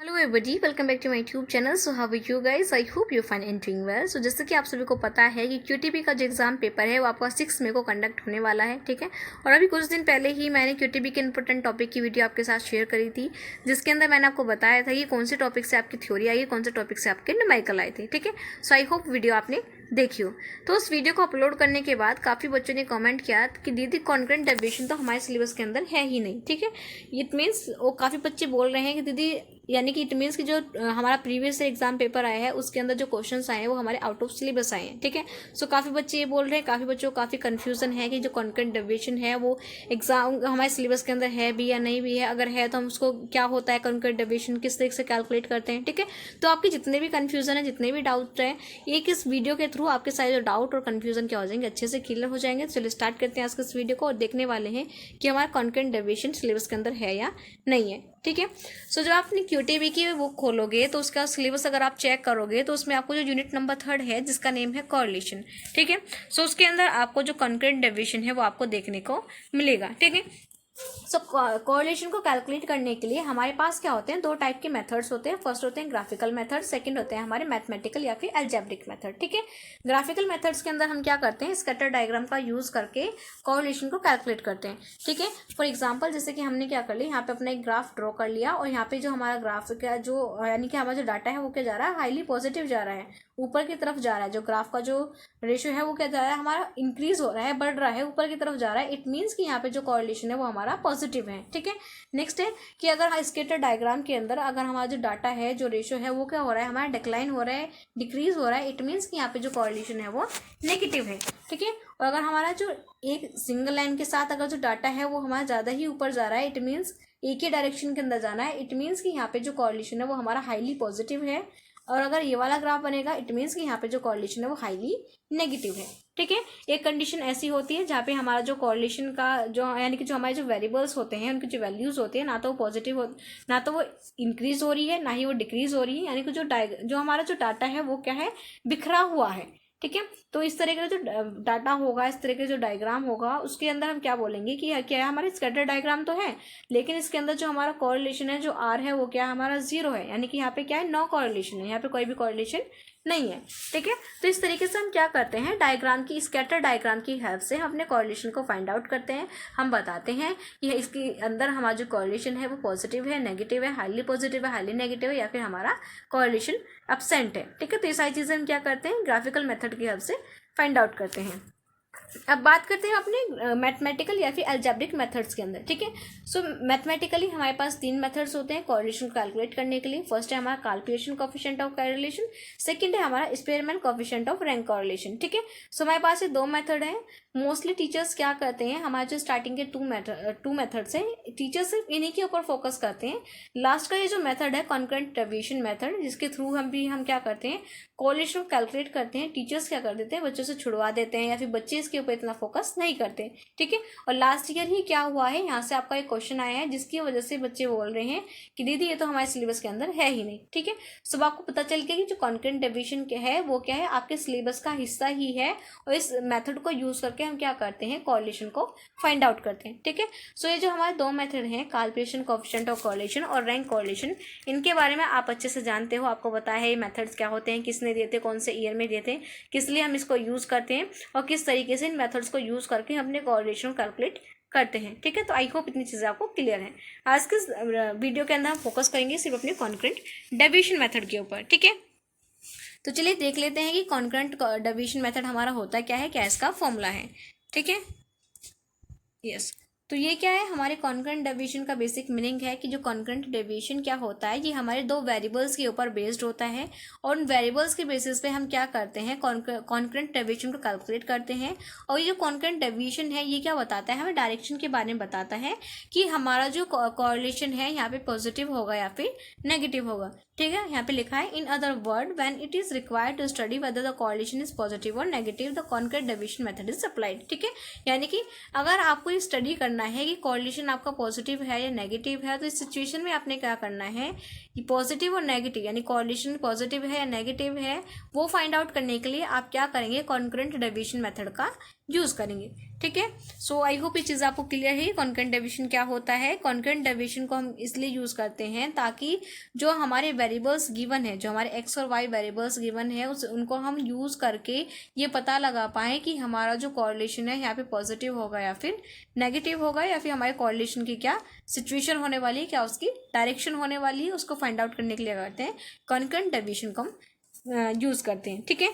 Hello everybody, welcome back to my YouTube channel. So how are you guys? I hope you fine and doing well. So जैसे कि आप सभी को पता है कि क्यूटीपी का जो एग्जाम पेपर है वो आपका 6 मई को कंडक्ट होने वाला है, ठीक है। और अभी कुछ दिन पहले ही मैंने क्यूटीपी के इंपॉर्टेंट टॉपिक की वीडियो आपके साथ शेयर करी थी, जिसके अंदर मैंने आपको बताया था कि कौन से टॉपिक से आपकी थ्योरी आई है, कौन से टॉपिक से आपके न्यूमेरिकल आए थे, ठीक है। सो आई होप वीडियो आपने देखी हो। तो उस वीडियो को अपलोड करने के बाद काफ़ी बच्चों ने कमेंट किया कि दीदी कॉन्करेंट डेरिवेशन तो हमारे सिलेबस के अंदर है ही नहीं, ठीक है। इट मीन्स वो काफ़ी बच्चे बोल रहे हैं कि दीदी, यानी कि इट मीन्स कि जो हमारा प्रीवियस एग्जाम पेपर आया है उसके अंदर जो क्वेश्चंस आए हैं वो हमारे आउट ऑफ सिलेबस आए हैं, ठीक है। सो काफ़ी बच्चे ये बोल रहे हैं, काफ़ी बच्चों को काफ़ी कन्फ्यूजन है कि जो कॉन्करेंट डेरिवेशन है वो एग्जाम हमारे सिलेबस के अंदर है भी या नहीं भी है, अगर है तो हम उसको क्या होता है कॉन्करेंट डेरिवेशन, किस तरीके से कैलकुलेट करते हैं, ठीक है। तो आपके जितने भी कन्फ्यूजन है, जितने भी डाउट है, एक इस वीडियो के थ्रू आपके सारे जो डाउट और कन्फ्यूजन क्या हो जाएंगे, अच्छे से क्लियर हो जाएंगे। तो चलिए स्टार्ट करते हैं आज के इस वीडियो को और देखने वाले हैं कि हमारा कॉन्करेंट डेरिवेशन सिलेबस के अंदर है या नहीं है, ठीक है। सो जब आप अपनी क्यूटीबी की बुक खोलोगे तो उसका सिलेबस अगर आप चेक करोगे तो उसमें आपको जो यूनिट नंबर 3 है जिसका नेम है कोरिलेशन, ठीक है। सो उसके अंदर आपको जो कॉन्करेंट डेरिवेशन है वो आपको देखने को मिलेगा, ठीक है। सो कोरिलेशन को कैलकुलेट करने के लिए हमारे पास क्या होते हैं, दो टाइप के मेथड्स होते हैं। फर्स्ट होते हैं ग्राफिकल मेथड, सेकंड होते हैं हमारे मैथमेटिकल या फिर अलजेब्रिक मेथड, ठीक है। ग्राफिकल मेथड्स के अंदर हम क्या करते हैं, स्कैटर डायग्राम का यूज करके कोरिलेशन को कैलकुलेट करते हैं, ठीक है। फॉर एग्जांपल जैसे कि हमने क्या कर लिया, यहाँ पे अपना एक ग्राफ ड्रॉ कर लिया और यहाँ पे जो हमारा ग्राफ का जो यानी कि हमारा जो डाटा है वो क्या जा रहा है, हाईली पॉजिटिव जा रहा है, ऊपर की तरफ जा रहा है। जो ग्राफ का जो रेशियो है वो क्या जा रहा है, हमारा इंक्रीज हो रहा है, बढ़ रहा है, ऊपर की तरफ जा रहा है। इट मीन्स कि यहाँ पे जो कोरिलेशन है वो हमारा पॉजिटिव है, ठीक है। नेक्स्ट है कि अगर स्कैटर डायग्राम के अंदर अगर हमारा जो डाटा है, जो रेशियो है वो क्या हो रहा है, हमारा डिक्लाइन हो रहा है, डिक्रीज हो रहा है। इट मीन्स कि यहाँ पे जो कोरिलेशन है वो नेगेटिव है, ठीक है। और अगर हमारा जो एक सिंगल लाइन के साथ अगर जो डाटा है वो हमारा ज़्यादा ही ऊपर जा रहा है, इट मीन्स एक ही डायरेक्शन के अंदर जाना है, इट मीन्स कि यहाँ पे जो कोरिलेशन है वो हमारा हाईली पॉजिटिव है। और अगर ये वाला ग्राफ बनेगा, इट मीन्स कि यहाँ पे जो कोरिलेशन है वो हाईली नेगेटिव है, ठीक है। एक कंडीशन ऐसी होती है जहाँ पे हमारा जो कोरिलेशन का जो यानी कि जो हमारे जो वेरिएबल्स होते हैं उनकी जो वैल्यूज होती है, ना तो वो पॉजिटिव हो, ना तो वो इंक्रीज हो रही है, ना ही वो डिक्रीज हो रही है, यानी कि जो हमारा जो डाटा है वो क्या है, बिखरा हुआ है, ठीक है। तो इस तरह का जो डाटा होगा, इस तरह का जो डायग्राम होगा, उसके अंदर हम क्या बोलेंगे कि क्या है, हमारे स्कैटर डायग्राम तो है लेकिन इसके अंदर जो हमारा कोरिलेशन है, जो आर है वो क्या है, हमारा 0 है, यानी कि यहाँ पे क्या है, नो कोरिलेशन है, यहाँ पे कोई भी कोरिलेशन नहीं है, ठीक है। तो इस तरीके से हम क्या करते हैं, डायग्राम की, स्कैटर डायग्राम की हेल्प से हम अपने कोरिलेशन को फाइंड आउट करते हैं। हम बताते हैं कि इसके अंदर हमारा जो कोरिलेशन है वो पॉजिटिव है, नेगेटिव है, हाईली पॉजिटिव है, हाईली नेगेटिव है, या फिर हमारा कोरिलेशन एब्सेंट है, ठीक है। तो ये सारी चीज़ें हम क्या करते हैं, ग्राफिकल मेथड की हेल्प से फाइंड आउट करते हैं। अब बात करते हैं अपने मैथमेटिकल या फिर अलजेब्रिक मेथड्स के अंदर, ठीक है। सो मैथमेटिकली हमारे पास 3 मेथड्स होते हैं कोरिलेशन को कैलकुलेट करने के लिए। फर्स्ट है हमारा काल्कुलेशन कोएफिशिएंट ऑफ कोरिलेशन, सेकंड है हमारा Spearman coefficient of rank correlation, ठीक है। सो हमारे पास ये 2 मेथड हैं। मोस्टली टीचर्स क्या करते हैं, हमारे जो स्टार्टिंग के 2 मेथड्स हैं, टीचर्स सिर्फ इन्हीं के ऊपर फोकस करते हैं। लास्ट का ये जो मेथड है कॉन्करेंट डेरिवेशन मेथड, जिसके थ्रू हम क्या करते हैं, कोरिलेशन कैलकुलेट करते हैं, टीचर्स क्या कर देते हैं, बच्चों से छुड़वा देते हैं या फिर बच्चे इसके ऊपर इतना फोकस नहीं करते, ठीक है। और लास्ट ईयर ही क्या हुआ है, यहाँ से आपका एक क्वेश्चन आया है जिसकी वजह से बच्चे बोल रहे हैं कि दीदी ये तो हमारे सिलेबस के अंदर है ही नहीं, ठीक है। सब आपको पता चल गया कि जो कॉन्करेंट डेरिवेशन है वो क्या है, आपके सिलेबस का हिस्सा ही है। और इस मेथड को यूज करके हम क्या करते हैं, कोरिलेशन को फाइंड आउट करते हैं, ठीक है। सो ये जो हमारे 2 मेथड हैं, कैलकुलेशन कोएफिशिएंट ऑफ कोरिलेशन और रैंक कोरिलेशन, इनके बारे में आप अच्छे से जानते हो, आपको पता है ये मेथड्स क्या होते हैं, किसने दिए थे, कौन से ईयर में दिए थे, किस लिए हम इसको यूज करते हैं और किस तरीके से इन मेथड्स को यूज करके हम अपने कोरिलेशन कैलकुलेट करते हैं, ठीक है। तो आई होप इतनी चीज़ें आपको क्लियर हैं। आज के वीडियो के अंदर हम फोकस करेंगे सिर्फ अपने कॉन्करेंट डेरिवेशन मेथड के ऊपर, ठीक है। तो चलिए देख लेते हैं कि कॉन्करेंट डेरिवेशन मेथड हमारा होता क्या है, क्या इसका फॉर्मूला है, ठीक है। यस, तो ये क्या है, हमारे कॉन्करेंट डेरिवेशन का बेसिक मीनिंग है कि जो कॉन्करेंट डेरिवेशन क्या होता है, ये हमारे 2 वेरिएबल्स के ऊपर बेस्ड होता है और उन वेरिएबल्स के बेसिस पे हम क्या करते हैं, कॉन्करेंट डेरिवेशन को कैलकुलेट करते हैं। और ये जो कॉन्करेंट डेरिवेशन है ये क्या बताता है, हमें डायरेक्शन के बारे में बताता है कि हमारा जो कोरिलेशन है यहाँ पे पॉजिटिव होगा या फिर नेगेटिव होगा, ठीक है। यहाँ पे लिखा है, in other word when it is required to study whether the correlation is positive और negative the concurrent derivation method is applied, ठीक है। यानी कि अगर आपको ये स्टडी करना है कि कोरिलेशन आपका पॉजिटिव है या नेगेटिव है, तो इस सिचुएशन में आपने क्या करना है कि पॉजिटिव और नेगेटिव यानी कोरिलेशन पॉजिटिव है या नेगेटिव है वो फाइंड आउट करने के लिए आप क्या करेंगे, कॉन्करेंट डेरिवेशन मेथड का यूज़ करेंगे। ठीक है, सो आई होप ये चीज़ आपको क्लियर है। कॉन्करेंट डेविएशन क्या होता है? कॉन्करेंट डेविएशन को हम इसलिए यूज़ करते हैं ताकि जो हमारे वेरिएबल्स गिवन है, जो हमारे एक्स और वाई वेरिएबल्स गिवन है, उनको हम यूज़ करके ये पता लगा पाएँ कि हमारा जो कॉरिलेशन है यहाँ पे पॉजिटिव होगा या फिर नेगेटिव होगा, या फिर हमारे कॉरिलेशन की क्या सिचुएशन होने वाली है, क्या उसकी डायरेक्शन होने वाली है, उसको फाइंड आउट करने के लिए करते हैं कॉन्करेंट डेविएशन को हम यूज़ करते हैं। ठीक है,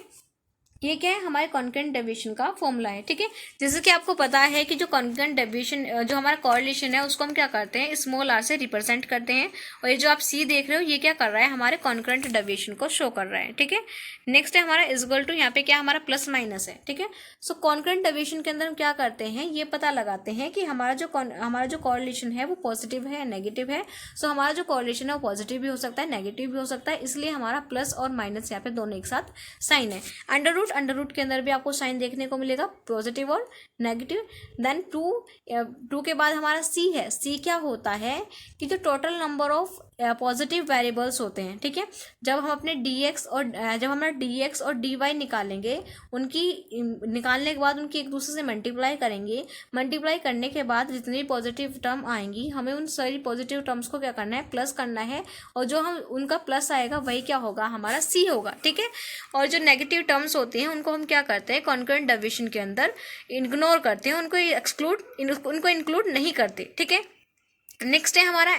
ये क्या है? हमारे कॉन्करेंट डेविएशन का फॉर्मूला है। ठीक है, जैसे कि आपको पता है कि जो कॉन्करेंट डेविएशन, जो हमारा कॉरिलेशन है, उसको हम क्या करते हैं? स्मॉल आर से रिप्रेजेंट करते हैं। और ये जो आप सी देख रहे हो, ये क्या कर रहा है? हमारे कॉन्करेंट डेविएशन को शो कर रहा है। ठीक है, नेक्स्ट है हमारा इक्वल टू, यहाँ पे क्या हमारा प्लस माइनस है। ठीक है, सो कॉन्करेंट डेविएशन के अंदर हम क्या करते हैं? ये पता लगाते हैं कि हमारा जो कॉरिलेशन है वो पॉजिटिव है या नेगेटिव है। सो हमारा जो कॉरिलेशन है वो पॉजिटिव भी हो सकता है, नेगेटिव भी हो सकता है, इसलिए हमारा प्लस और माइनस यहाँ पे दोनों एक साथ साइन है। अंडर रूट के अंदर भी आपको साइन देखने को मिलेगा, पॉजिटिव और नेगेटिव। देन टू के बाद हमारा सी है। सी क्या होता है कि जो total number of positive variables होते हैं। ठीक है, जब हम अपने dx और dy निकालेंगे, निकालने के बाद उनकी एक दूसरे से मल्टीप्लाई करेंगे। मल्टीप्लाई करने के बाद जितनी भी पॉजिटिव टर्म आएंगी, हमें उन सारी पॉजिटिव टर्म्स को क्या करना है? प्लस करना है, और जो हम उनका प्लस आएगा वही क्या होगा? हमारा सी होगा। ठीक है, और जो नेगेटिव टर्म्स होती हैं उनको हम क्या करते हैं? कॉन्करेंट डेविएशन के अंदर इग्नोर करते हैं, उनको इंक्लूड नहीं करते। ठीक है, नेक्स्ट है हमारा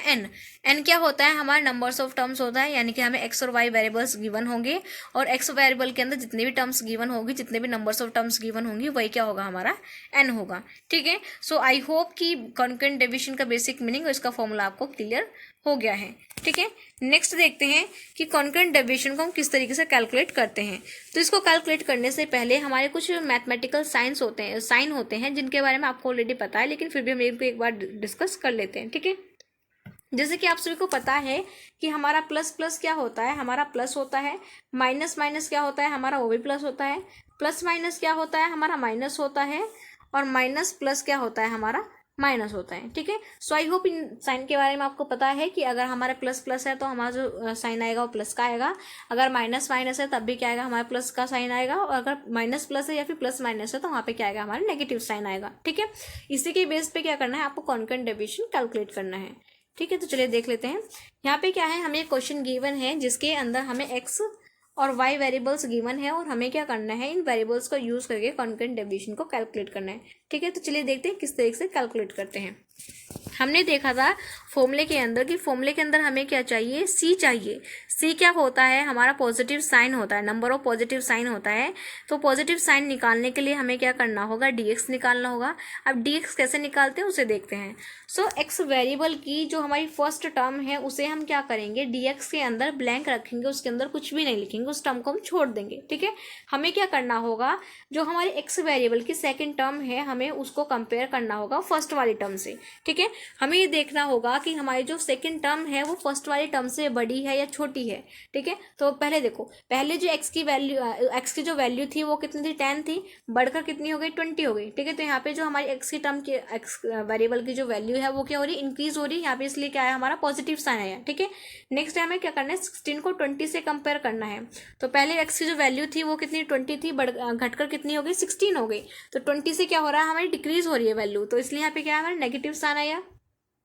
एन क्या होता है? हमारा नंबर्स ऑफ टर्म्स होता है, यानी कि हमें एक्स और वाई वेरिएबल्स गिवन होंगे, और एक्स वेरिएबल के अंदर जितने भी टर्म्स गिवन होगी, जितने भी नंबर्स ऑफ टर्म्स गिवन होंगी, वही क्या होगा? हमारा एन होगा। ठीक है, सो आई होप कि कॉन्करेंट डेविएशन का बेसिक मीनिंग और इसका फॉर्मूला आपको क्लियर हो गया है। ठीक है, नेक्स्ट देखते हैं कि कॉन्करेंट डेविएशन को हम किस तरीके से कैलकुलेट करते हैं। तो इसको कैलकुलेट करने से पहले हमारे कुछ मैथमेटिकल साइन होते हैं जिनके बारे में आपको ऑलरेडी पता है, लेकिन फिर भी हम इनको एक बार डिस्कस कर लेते हैं। ठीक है, जैसे कि आप सभी को पता है कि हमारा प्लस प्लस क्या होता है? हमारा प्लस होता है। माइनस माइनस क्या होता है? हमारा वो भी प्लस होता है। प्लस माइनस क्या होता है? हमारा माइनस होता है। और माइनस प्लस क्या होता है? हमारा माइनस होता है। ठीक है, सो आई होप इन साइन के बारे में आपको पता है कि अगर हमारा प्लस प्लस है तो हमारा जो साइन आएगा वो प्लस का आएगा, अगर माइनस माइनस है तब भी क्या आएगा? हमारा प्लस का साइन आएगा, और अगर माइनस प्लस है या फिर प्लस माइनस है तो वहाँ पे क्या आएगा? हमारा नेगेटिव साइन आएगा। ठीक है, इसी के बेस पे क्या करना है? आपको कॉन्करेंट डेविएशन कैलकुलेट करना है। ठीक है, तो चलिए देख लेते हैं। यहाँ पे क्या है? हमें क्वेश्चन गिवन है जिसके अंदर हमें एक्स और वाई वेरिएबल्स गिवन है, और हमें क्या करना है? इन वेरिएबल्स को यूज करके कॉन्करेंट डेविएशन को कैलकुलेट करना है। ठीक है, तो चलिए देखते हैं किस तरीके से कैलकुलेट करते हैं। हमने देखा था फॉर्मूले के अंदर कि फॉर्मूले के अंदर हमें क्या चाहिए? सी चाहिए। सी क्या होता है? हमारा पॉजिटिव साइन होता है, नंबर ऑफ पॉजिटिव साइन होता है। तो पॉजिटिव साइन निकालने के लिए हमें क्या करना होगा? dx निकालना होगा। अब dx कैसे निकालते हैं उसे देखते हैं। सो x वेरिएबल की जो हमारी फर्स्ट टर्म है उसे हम क्या करेंगे? dx के अंदर ब्लैंक रखेंगे, उसके अंदर कुछ भी नहीं लिखेंगे, उस टर्म को हम छोड़ देंगे। ठीक है, हमें क्या करना होगा? जो हमारी x वेरिएबल की सेकेंड टर्म है, हमें उसको कंपेयर करना होगा फर्स्ट वाली टर्म से। ठीक है, हमें ये देखना होगा कि हमारी जो सेकंड टर्म है वो फर्स्ट वाली टर्म से बड़ी है या छोटी है। ठीक है, तो पहले देखो, पहले जो x की जो वैल्यू थी वो कितनी थी? 10 थी, बढ़कर कितनी हो गई? 20 हो गई। ठीक है, तो यहाँ पे जो हमारी x की टर्म की x वेरिएबल की जो वैल्यू है वो क्या हो रही है? इंक्रीज हो रही है यहाँ पे, इसलिए क्या है? हमारा पॉजिटिव साइन आया। ठीक है, नेक्स्ट हमें क्या करना है? 16 को 20 से कंपेयर करना है। तो पहले x की जो वैल्यू थी वो कितनी? 20 थी, घटकर कितनी हो गई? 16 हो गई। तो 20 से क्या हो रहा है? हमारी डिक्रीज हो रही है वैल्यू, तो इसलिए यहाँ पे क्या है? हमारा नेगेटिव साइन आया।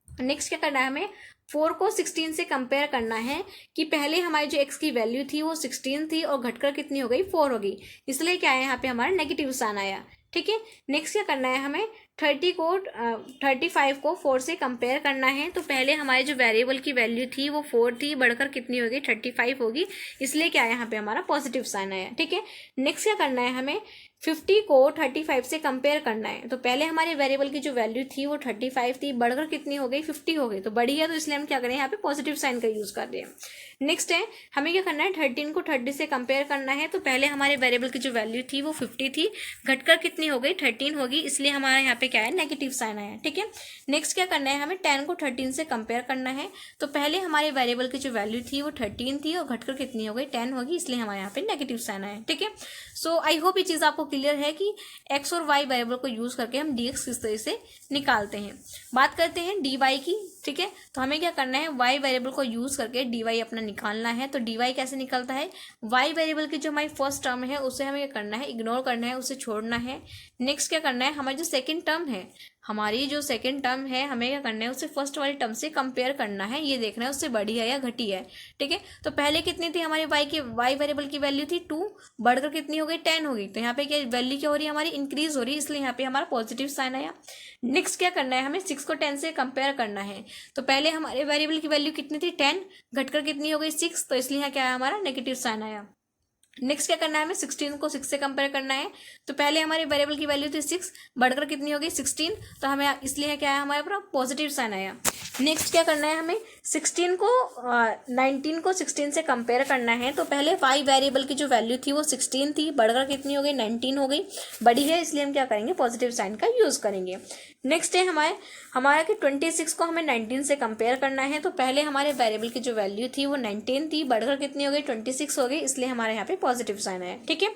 नेक्स्ट क्या करना है? हमें 4 को 16 से कंपेयर करना है कि पहले हमारी जो x की वैल्यू थी वो 16 थी और घटकर कितनी हो गई? 4 हो गई, इसलिए क्या है? यहाँ पे हमारा नेगेटिव साइन आया। ठीक है, नेक्स्ट क्या करना है? हमें 35 को 4 से कंपेयर करना है। तो पहले हमारी जो वेरिएबल की वैल्यू थी वो 4 थी, बढ़कर कितनी होगी? 35 होगी, इसलिए क्या है? यहाँ पे हमारा पॉजिटिव साइन आया। ठीक है, नेक्स्ट क्या करना है? हमें 50 को 35 से कंपेयर करना है। तो पहले हमारे वेरिएबल की जो वैल्यू थी वो 35 थी, बढ़कर कितनी हो गई? 50 हो गई, तो बढ़ी है, तो इसलिए हम क्या करें? यहाँ पे पॉजिटिव साइन का यूज कर रहे हैं। नेक्स्ट है हमें क्या करना है? 13 को 30 से कंपेयर करना है। तो पहले हमारे वेरिएबल की जो वैल्यू थी वो 50 थी, घटकर कितनी हो गई? 13 होगी, इसलिए हमारा यहाँ पे क्या है? नेगेटिव साइन आया। ठीक है, नेक्स्ट क्या करना है? हमें 10 को 13 से कंपेयर करना है। तो पहले हमारे वेरिएबल की जो वैल्यू थी वो 13 थी और घटकर कितनी हो गई? 10 होगी, इसलिए हमारे यहाँ पे नेगेटिव साइन आया। ठीक है, सो आई होप ये चीज़ आपको क्लियर है कि x और y वेरिएबल को यूज करके हम dx किस तरह से निकालते हैं। बात करते हैं dy की। ठीक है। तो हमें क्या करना है, y वेरिएबल को यूज़ करके dy अपना निकालना है। तो dy कैसे निकलता है, y वेरिएबल की जो हमारी फर्स्ट टर्म है उसे हमें क्या करना है, इग्नोर करना है, उसे छोड़ना है। नेक्स्ट क्या करना है, हमारी जो सेकंड टर्म है, हमारी जो सेकंड टर्म है हमें क्या करना है, उसे फर्स्ट वाली टर्म से कंपेयर करना है, ये देखना है उससे बड़ी है या घटी है। ठीक है। तो पहले कितनी थी हमारी y वेरिएबल की वैल्यू थी 2, बढ़कर कितनी हो गई 10 हो गई। तो यहाँ पे क्या वैल्यू क्या हो रही है हमारी, इंक्रीज हो रही है, इसलिए यहाँ पे हमारा पॉजिटिव साइन आया। नेक्स्ट क्या करना है, हमें 6 को 10 से कंपेयर करना है। तो पहले हमारे वेरिएबल की वैल्यू कितनी थी 10, घटकर कितनी हो गई 6, तो इसलिए यहाँ क्या है हमारा नेगेटिव साइन आया। नेक्स्ट क्या करना है, हमें 16 को 6 से कंपेयर करना है। तो पहले हमारे वेरिएबल की वैल्यू थी 6, बढ़कर कितनी हो गई 16, तो हमें इसलिए क्या है हमारे पास पॉजिटिव साइन आया। नेक्स्ट क्या करना है, हमें 19 को 16 से कंपेयर करना है। तो पहले y वेरिएबल की जो वैल्यू थी वो 16 थी, बढ़कर कितनी हो गई 19 हो गई, बड़ी है, इसलिए हम क्या करेंगे, पॉजिटिव साइन का यूज़ करेंगे। नेक्स्ट है हमारा कि 26 को हमें 19 से कंपेयर करना है। तो पहले हमारे वेरिएबल की जो वैल्यू थी वो 19 थी, बढ़कर कितनी हो गई 26 हो गई, इसलिए हमारे यहाँ पे पॉजिटिव साइन आया। ठीक है।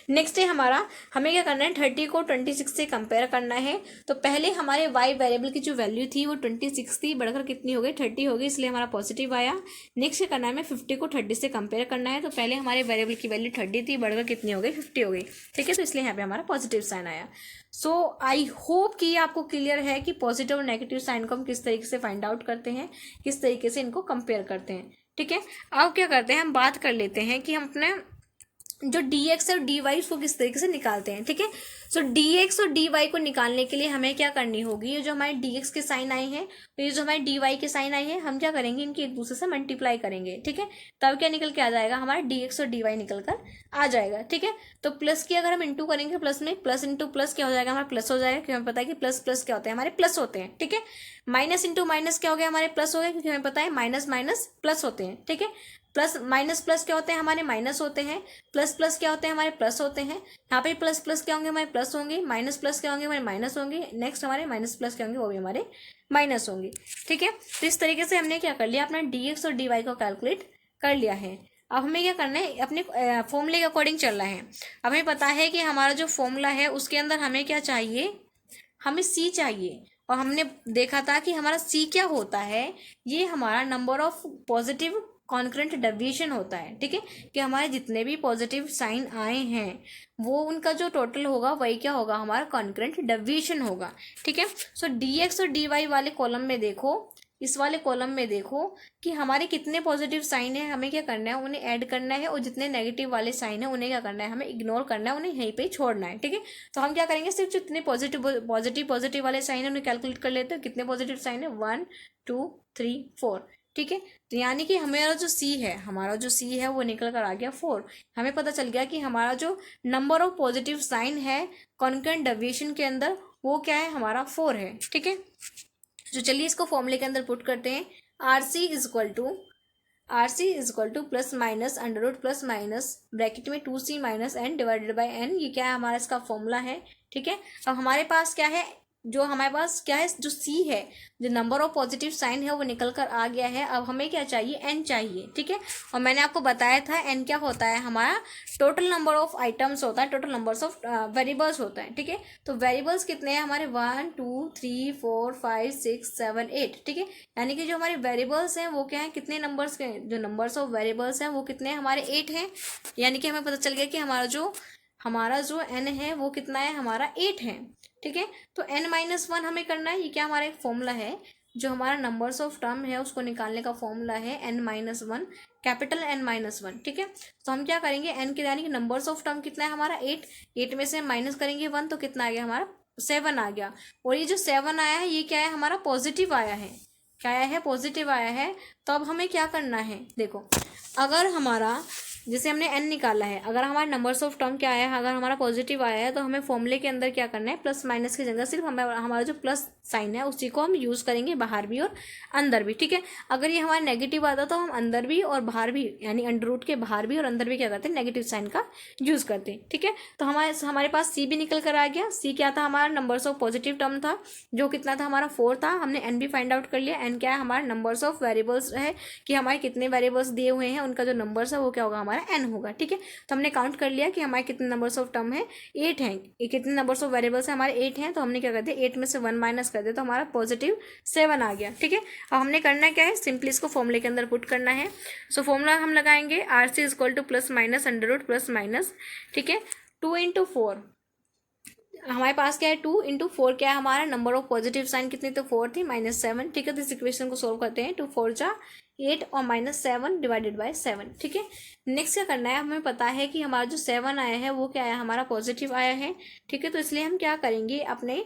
नेक्स्ट है हमें क्या करना है, 30 को 26 से कंपेयर करना है। तो पहले हमारे y वेरिएबल की जो वैल्यू थी वो 26 थी, बढ़कर कितनी हो गई 30 हो गई, इसलिए हमारा पॉजिटिव आया। नेक्स्ट क्या करना है, हमें 50 को 30 से कंपेयर करना है। तो पहले हमारे वेरिएबल की वैल्यू 30 थी, बढ़कर कितनी हो गई 50 हो गई। ठीक है। तो इसलिए यहाँ पे हमारा पॉजिटिव साइन आया। सो आई होप कि ये आपको क्लियर है कि पॉजिटिव और नेगेटिव साइन को हम किस तरीके से फाइंड आउट करते हैं, किस तरीके से इनको कंपेयर करते हैं। ठीक है। अब क्या करते हैं, हम बात कर लेते हैं कि हम अपने जो dx और dy उसको किस तरीके से निकालते हैं। ठीक है। सो dx और dy को निकालने के लिए हमें क्या करनी होगी, ये जो हमारे dx के साइन आए हैं, तो ये जो हमारे dy के साइन आए हैं, हम क्या करेंगे, इनकी एक दूसरे से मल्टीप्लाई करेंगे। ठीक है। तब क्या निकल के आ जाएगा, हमारा dx और dy निकल कर आ जाएगा। ठीक है। तो प्लस की अगर हम इंटू करेंगे, प्लस में प्लस इंटू प्लस क्या हो जाएगा, हमारा प्लस हो जाएगा, क्योंकि हमें पता है कि प्लस प्लस क्या होते हैं, हमारे प्लस होते हैं। ठीक है। माइनस इंटू माइनस क्या हो गया, हमारे प्लस हो गए, क्योंकि हमें पता है माइनस माइनस प्लस होते हैं। ठीक है। प्लस माइनस प्लस क्या होते हैं, हमारे माइनस होते हैं। प्लस प्लस क्या होते हैं, हमारे प्लस होते हैं। यहाँ पे प्लस प्लस क्या होंगे, हमारे प्लस होंगे। माइनस प्लस क्या होंगे, हमारे माइनस होंगे। नेक्स्ट हमारे माइनस प्लस क्या होंगे, वो भी हमारे माइनस होंगे। ठीक है। तो इस तरीके से हमने क्या कर लिया, अपना dx और dy को कैलकुलेट कर लिया है। अब हमें क्या करना है, अपने फॉर्मूले के अकॉर्डिंग चलना है। अब हमें पता है कि हमारा जो फॉर्मूला है उसके अंदर हमें क्या चाहिए, हमें c चाहिए। और हमने देखा था कि हमारा c क्या होता है, ये हमारा number of positive concurrent deviation होता है। ठीक है। कि हमारे जितने भी पॉजिटिव साइन आए हैं वो उनका जो टोटल होगा वही क्या होगा, हमारा कॉन्करेंट डेविएशन होगा। ठीक है। सो dx और dy वाले कॉलम में देखो, इस वाले कॉलम में देखो कि हमारे कितने पॉजिटिव साइन है, हमें क्या करना है, उन्हें ऐड करना है, और जितने नेगेटिव वाले साइन है उन्हें क्या करना है, हमें इग्नोर करना है, उन्हें यहीं पे छोड़ना है। ठीक है। तो हम क्या करेंगे, सिर्फ जितने पॉजिटिव वाले साइन है उन्हें कैलकुलेट कर लेते हैं। कितने पॉजिटिव साइन है, 1 2 3 4। ठीक है। तो यानी कि हमारा जो c है वो निकल कर आ गया 4। हमें पता चल गया कि हमारा जो नंबर ऑफ पॉजिटिव साइन है कॉन्करेंट डेविएशन के अंदर वो क्या है, हमारा 4 है। ठीक है। तो चलिए इसको फॉर्मूले के अंदर पुट करते हैं। RC is equal to plus minus under root plus minus bracket में 2c minus n divided by n, ये क्या है, हमारा इसका फॉर्मूला है। ठीक है। अब हमारे पास क्या है, जो c है, जो नंबर ऑफ पॉजिटिव साइन है वो निकल कर आ गया है। अब हमें क्या चाहिए, n चाहिए। ठीक है। और मैंने आपको बताया था n क्या होता है, हमारा टोटल नंबर ऑफ आइटम्स होता है, टोटल नंबर्स ऑफ वेरिएबल्स होता है। ठीक है। तो वेरिएबल्स कितने हैं हमारे, 1 2 3 4 5 6 7 8। ठीक है। यानी कि जो हमारे वेरिएबल्स हैं वो क्या है, कितने नंबर्स के, जो नंबर्स ऑफ वेरिएबल्स हैं वो कितने हैं, हमारे 8 हैं। यानी कि हमें पता चल गया कि हमारा जो n है वो कितना है, हमारा 8 है। ठीक है। तो n-1 हमें करना है, ये क्या हमारा एक फॉर्मूला है, जो हमारा नंबर्स ऑफ टर्म है उसको निकालने का फॉर्मूला है n-1, कैपिटल n-1। ठीक है। तो हम क्या करेंगे, n के यानी कि नंबर्स ऑफ टर्म कितना है हमारा 8 में से माइनस करेंगे 1 तो कितना आ गया, हमारा 7 आ गया। और ये जो 7 आया है ये क्या है, हमारा पॉजिटिव आया है। क्या आया है, पॉजिटिव आया है। तो अब हमें क्या करना है, देखो, अगर हमारा जैसे हमने n निकाला है, अगर हमारा नंबर्स ऑफ टर्म क्या आया है, अगर हमारा पॉजिटिव आया है तो हमें फॉर्मूले के अंदर क्या करना है, प्लस माइनस की जगह सिर्फ हमारा जो प्लस साइन है उसी को हम यूज़ करेंगे, बाहर भी और अंदर भी। ठीक है। अगर ये हमारा नेगेटिव आता तो हम अंदर भी और बाहर भी, यानी अंडर रूट के बाहर भी और अंदर भी क्या करते हैं, नेगेटिव साइन का यूज़ करते हैं। ठीक है। तो हमारे पास c भी निकल कर आ गया। c क्या था, हमारा नंबर्स ऑफ पॉजिटिव टर्म था, जो कितना था, हमारा 4 था। हमने n भी फाइंड आउट कर लिया। n क्या है, हमारा नंबर्स ऑफ वेरिएबल्स है, कि हमारे कितने वेरिएबल्स दिए हुए हैं उनका जो नंबर्स है वो क्या होगा, हमारा हमारा n होगा, ठीक है। तो हमने काउंट कर लिया कि हमारे कितने नंबर्स ऑफ टर्म है, 8 हैं। ये कितने नंबर्स ऑफ वेरिएबल्स हैं हमारे, 8 हैं। तो हमने क्या कर दिया, 8 में से 1 माइनस कर दिया, तो हमारा पॉजिटिव 7 आ गया, ठीक है। अब हमने करना क्या है, सिंपली इसको फॉर्मूले के अंदर पुट करना है। सो फॉर्मूला हम लगाएंगे RC equal to plus minus under root plus minus, ठीक है, 2 इंटू 4। हमारे पास क्या है, 2 इंटू 4 क्या है हमारा, नंबर ऑफ पॉजिटिव साइन कितनी, तो 4 थी, -7, ठीक है। तो इस इक्वेशन को सोल्व करते हैं, 2 4 जा 8 और -7 डिवाइडेड बाय 7, ठीक है। नेक्स्ट क्या करना है, हमें पता है कि हमारा जो 7 आया है वो क्या आया, हमारा पॉजिटिव आया है, ठीक है। तो इसलिए हम क्या करेंगे, अपने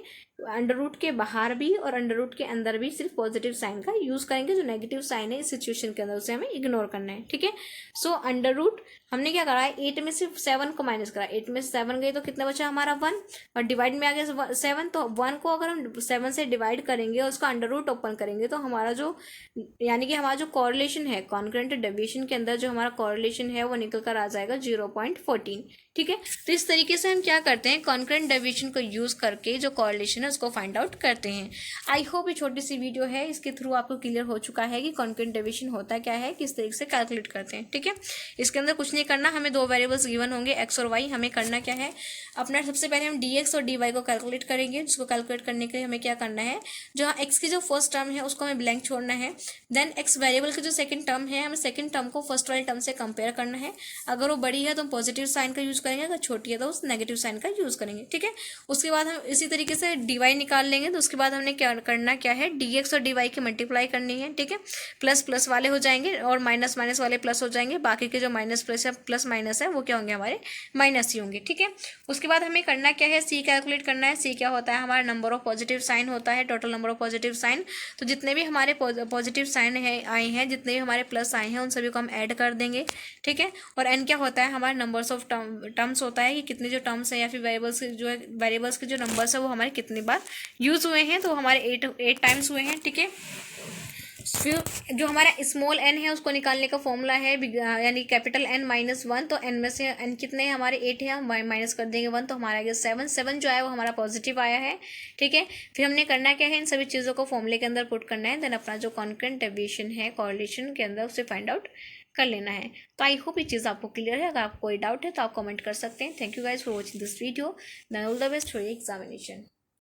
अंडर रूट के बाहर भी और अंडर रूट के अंदर भी सिर्फ पॉजिटिव साइन का यूज करेंगे। जो नेगेटिव साइन है इस सिचुएशन के अंदर उसे हमें इग्नोर करना है, ठीक है। सो अंडर रूट हमने क्या करा है, 8 में से 7 को माइनस करा, 8 में से 7 गई तो कितना बचा हमारा 1, और डिवाइड में आ गया 7। तो 1 को अगर हम 7 से डिवाइड करेंगे और उसका अंडर रूट ओपन करेंगे तो हमारा जो, यानी कि हमारा जो कॉरिलेशन है कॉन्करेंट डेविएशन के अंदर, जो हमारा कॉरिलेशन है वो निकल कर आ जाएगा 0.14, ठीक है। तो इस तरीके से हम क्या करते हैं, कॉन्करेंट डेविएशन को यूज करके जो कॉरिलेशन है उसको फाइंड आउट करते हैं। आई होप ये छोटी सी वीडियो है, इसके थ्रू आपको क्लियर हो चुका है कि कॉन्करेंट डेविएशन होता क्या है, किस तरीके से कैलकुलेट करते हैं, ठीक है। इसके अंदर कुछ नहीं करना, हमें दो वेरिएबल्स गिवन होंगे x और y। हमें करना क्या है, अपना सबसे पहले हम dx और dy को कैलकुलेट करेंगे। जिसको कैलकुलेट करने के लिए हमें क्या करना है, जो x की जो फर्स्ट टर्म है उसको हमें ब्लैंक छोड़ना है। देन x वेरिएबल की जो सेकंड टर्म है, हमें सेकंड टर्म को फर्स्ट वाली टर्म से कंपेयर करना है। अगर वो बड़ी है तो हम पॉजिटिव साइन का यूज करेंगे, अगर छोटी है तो उस नेगेटिव साइन का यूज करेंगे, ठीक है। उसके बाद हम इसी तरीके से dy निकाल लेंगे। तो उसके बाद हमने क्या करना क्या है, dx और dy की मल्टीप्लाई करनी है, ठीक है। प्लस प्लस वाले हो जाएंगे और माइनस माइनस वाले प्लस हो जाएंगे। बाकी के जो माइनस प्लस या प्लस माइनस है वो क्या होंगे, हमारे माइनस ही होंगे, ठीक है। उसके बाद हमें करना क्या है, c कैलकुलेट करना है। c क्या होता है, हमारा नंबर ऑफ पॉजिटिव साइन होता है, total number of positive sign. तो जितने भी हमारे पॉजिटिव साइन है आए हैं, जितने भी हमारे प्लस आए हैं, उन सभी को हम ऐड कर देंगे, ठीक है। और n क्या होता है, हमारे नंबर्स ऑफ टर्म्स होता है कि कितने जो टर्म्स हैं या फिर वेरिएबल्स के जो नंबर्स है वो हमारे कितनी बार यूज हुए हैं। तो हमारे 8 टाइम्स हुए हैं, ठीक है। फिर जो हमारा स्मॉल n है उसको निकालने का फॉर्मूला है, यानी कैपिटल N -1। तो n में से n कितने हैं, हमारे 8 है, हम माइनस कर देंगे 1, तो हमारा आ गया 7 जो आया वो हमारा पॉजिटिव आया है, ठीक है। फिर हमने करना क्या है, इन सभी चीज़ों को फॉर्मूले के अंदर पुट करना है। देन अपना जो कॉन्करेंट डेविएशन है कॉरिलेशन के अंदर उसे फाइंड आउट कर लेना है। तो आई होप ये चीज़ आपको क्लियर है। अगर आपको कोई डाउट है तो आप कमेंट कर सकते हैं। Thank you guys for watching this video. Then all the best for your examination.